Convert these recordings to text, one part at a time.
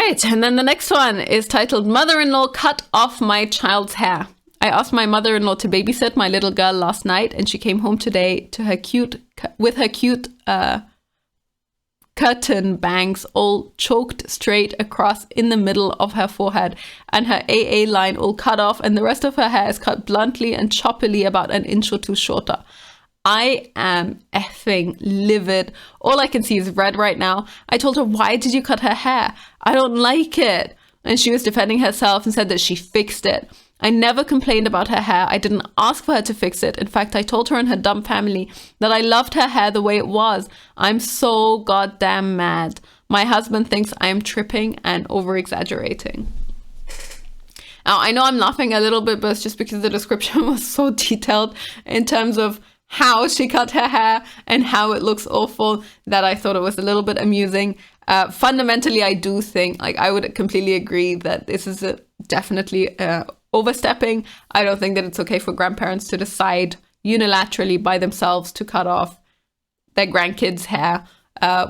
right, and then the next one is titled Mother-in-law Cut Off My Child's Hair. I asked my mother-in-law to babysit my little girl last night, and she came home today with her cute curtain bangs all choked straight across in the middle of her forehead, and her AA line all cut off, and the rest of her hair is cut bluntly and choppily about an inch or two shorter. I am effing livid. All I can see is red right now. I told her, why did you cut her hair? I don't like it. And she was defending herself and said that she fixed it. I never complained about her hair. I didn't ask for her to fix it. In fact, I told her and her dumb family that I loved her hair the way it was. I'm so goddamn mad. My husband thinks I'm tripping and over-exaggerating. Now, I know I'm laughing a little bit, but it's just because the description was so detailed in terms of how she cut her hair and how it looks awful that I thought it was a little bit amusing. Fundamentally, I do think, like, I would completely agree that this is definitely overstepping. I don't think that it's okay for grandparents to decide unilaterally by themselves to cut off their grandkids' hair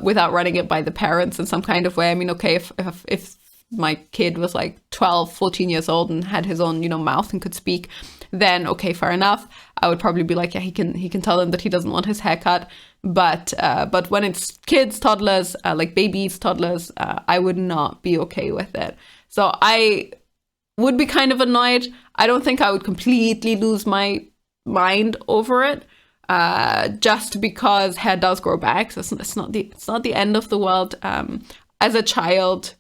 without running it by the parents in some kind of way. I mean, okay, if my kid was like 12, 14 years old and had his own, mouth and could speak, then okay, fair enough. I would probably be like, yeah, he can tell them that he doesn't want his hair cut. But when it's kids, toddlers, like babies, toddlers, I would not be okay with it. So I would be kind of annoyed. I don't think I would completely lose my mind over it, just because hair does grow back. So it's not the end of the world. As a child,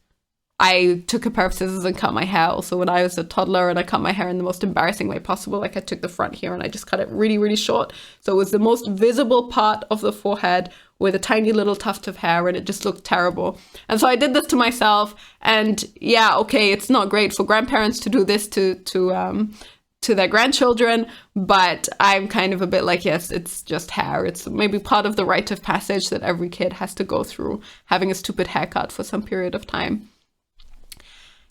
I took a pair of scissors and cut my hair also when I was a toddler, and I cut my hair in the most embarrassing way possible. Like, I took the front here and I just cut it really, really short. So it was the most visible part of the forehead with a tiny little tuft of hair, and it just looked terrible. And so I did this to myself, and yeah, okay, it's not great for grandparents to do this to their grandchildren, but I'm kind of a bit like, yes, it's just hair. It's maybe part of the rite of passage that every kid has to go through, having a stupid haircut for some period of time.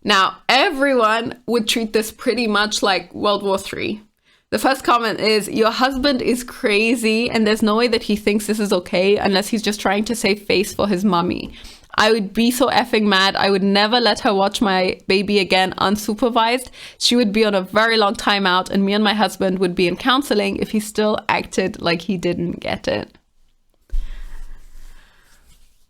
Now, everyone would treat this pretty much like World War III. The first comment is, your husband is crazy and there's no way that he thinks this is okay unless he's just trying to save face for his mommy. I would be so effing mad. I would never let her watch my baby again unsupervised. She would be on a very long timeout, and me and my husband would be in counseling if he still acted like he didn't get it.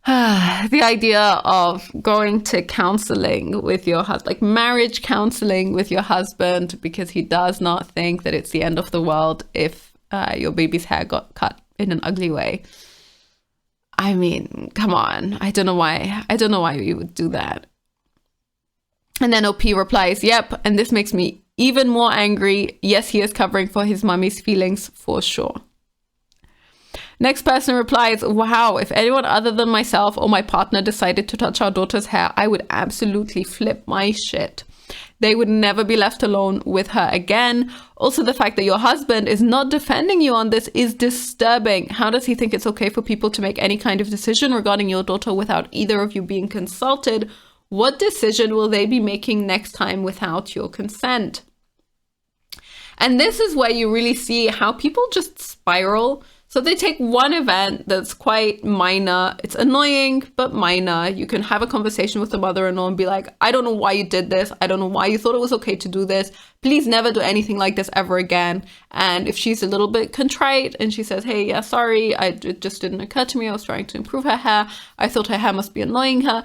The idea of going to counseling with your husband, like marriage counseling with your husband, because he does not think that it's the end of the world if your baby's hair got cut in an ugly way. I mean, come on. I don't know why you would do that. And then OP replies, yep, and this makes me even more angry. Yes, he is covering for his mommy's feelings for sure. Next person replies, wow, if anyone other than myself or my partner decided to touch our daughter's hair, I would absolutely flip my shit. They would never be left alone with her again. Also, the fact that your husband is not defending you on this is disturbing. How does he think it's okay for people to make any kind of decision regarding your daughter without either of you being consulted? What decision will they be making next time without your consent? And this is where you really see how people just spiral. So they take one event that's quite minor. It's annoying, but minor. You can have a conversation with the mother-in-law and be like, I don't know why you did this. I don't know why you thought it was okay to do this. Please never do anything like this ever again. And if she's a little bit contrite and she says, hey, yeah, sorry, it just didn't occur to me. I was trying to improve her hair. I thought her hair must be annoying her.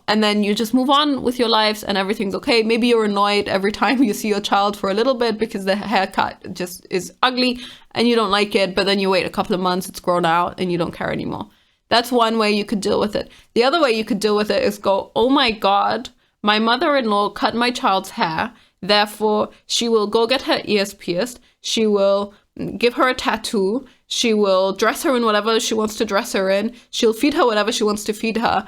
And then you just move on with your lives and everything's okay. Maybe you're annoyed every time you see your child for a little bit because the haircut just is ugly and you don't like it, but then you wait a couple of months, it's grown out and you don't care anymore. That's one way you could deal with it. The other way you could deal with it is go, oh my God, my mother-in-law cut my child's hair. Therefore, she will go get her ears pierced. She will give her a tattoo. She will dress her in whatever she wants to dress her in. She'll feed her whatever she wants to feed her.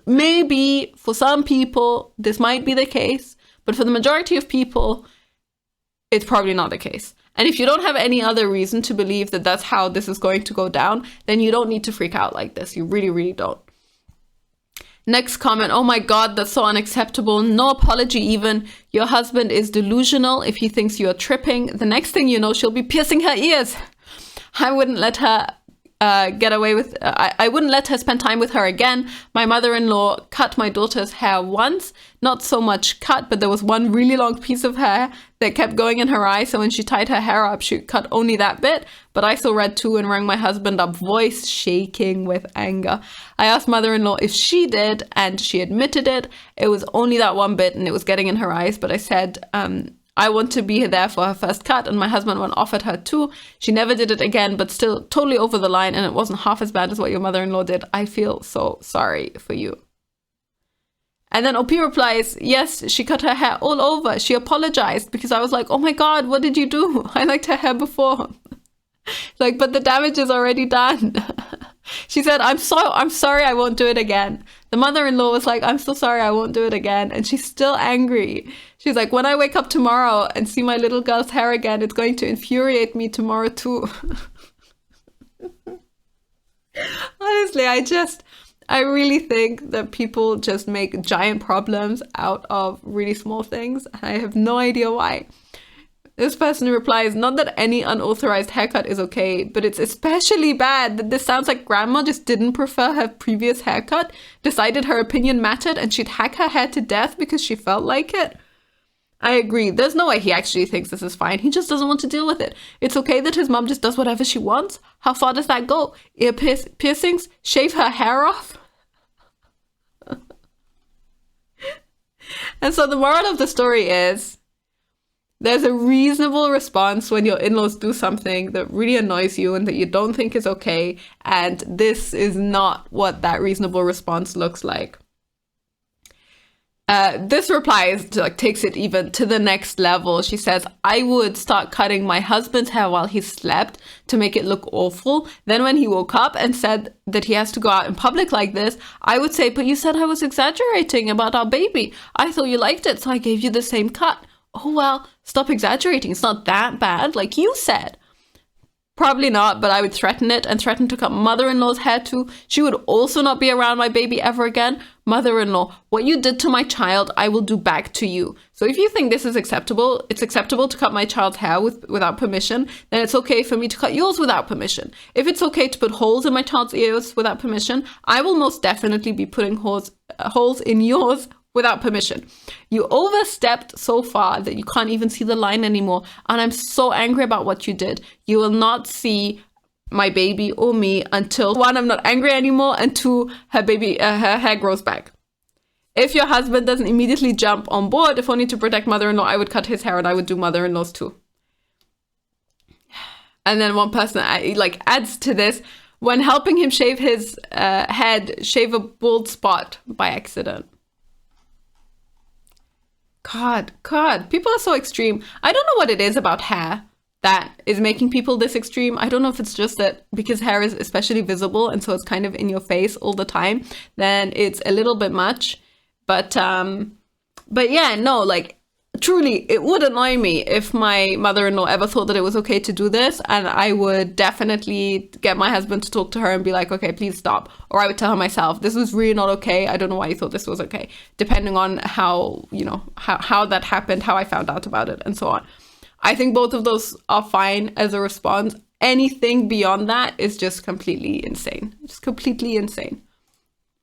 Maybe for some people, this might be the case, but for the majority of people, it's probably not the case. And if you don't have any other reason to believe that that's how this is going to go down, then you don't need to freak out like this. You really, really don't. Next comment, oh my God, that's so unacceptable. No apology even. Your husband is delusional if he thinks you're tripping. The next thing you know, she'll be piercing her ears. I wouldn't let her get away with, I wouldn't let her spend time with her again. My mother-in-law cut my daughter's hair once, not so much cut, but there was one really long piece of hair that kept going in her eye. So when she tied her hair up, she cut only that bit. But I saw red too and rang my husband up, voice shaking with anger. I asked mother-in-law if she did, and she admitted it. It was only that one bit and it was getting in her eyes. But I said, I want to be there for her first cut, and my husband went off at her too. She never did it again, but still totally over the line, and it wasn't half as bad as what your mother-in-law did. I feel so sorry for you. And then OP replies, yes, she cut her hair all over. She apologized because I was like, oh my God, what did you do? I liked her hair before. Like, but the damage is already done. She said, I'm sorry, I won't do it again. The mother-in-law was like, I'm so sorry, I won't do it again. And she's still angry. She's like, when I wake up tomorrow and see my little girl's hair again, it's going to infuriate me tomorrow too. Honestly, I really think that people just make giant problems out of really small things. I have no idea why. This person replies, not that any unauthorized haircut is okay, but it's especially bad that this sounds like grandma just didn't prefer her previous haircut, decided her opinion mattered, and she'd hack her hair to death because she felt like it. I agree. There's no way he actually thinks this is fine. He just doesn't want to deal with it. It's okay that his mom just does whatever she wants. How far does that go? Ear piercings? Shave her hair off? And so the moral of the story is, there's a reasonable response when your in-laws do something that really annoys you and that you don't think is okay. And this is not what that reasonable response looks like. This reply takes it even to the next level. She says, I would start cutting my husband's hair while he slept to make it look awful. Then when he woke up and said that he has to go out in public like this, I would say, but you said I was exaggerating about our baby. I thought you liked it, so I gave you the same cut. Oh, well, stop exaggerating. It's not that bad, like you said. Probably not, but I would threaten it and threaten to cut mother-in-law's hair too. She would also not be around my baby ever again. Mother-in-law, what you did to my child, I will do back to you. So if you think this is acceptable, it's acceptable to cut my child's hair without permission, then it's okay for me to cut yours without permission. If it's okay to put holes in my child's ears without permission, I will most definitely be putting holes in yours without permission. You overstepped so far that you can't even see the line anymore. And I'm so angry about what you did. You will not see my baby or me until, one, I'm not angry anymore, and two, her hair grows back. If your husband doesn't immediately jump on board, if only to protect mother-in-law, I would cut his hair and I would do mother-in-law's too. And then one person adds to this, when helping him shave his head, shave a bald spot by accident. God, people are so extreme. I don't know what it is about hair that is making people this extreme. I don't know if it's just that because hair is especially visible and so it's kind of in your face all the time, then it's a little bit much. But yeah, no, truly, it would annoy me if my mother-in-law ever thought that it was okay to do this, and I would definitely get my husband to talk to her and be like, okay, please stop. Or I would tell her myself, this is really not okay. I don't know why you thought this was okay, depending on how that happened, how I found out about it, and so on. I think both of those are fine as a response. Anything beyond that is just completely insane. Just completely insane.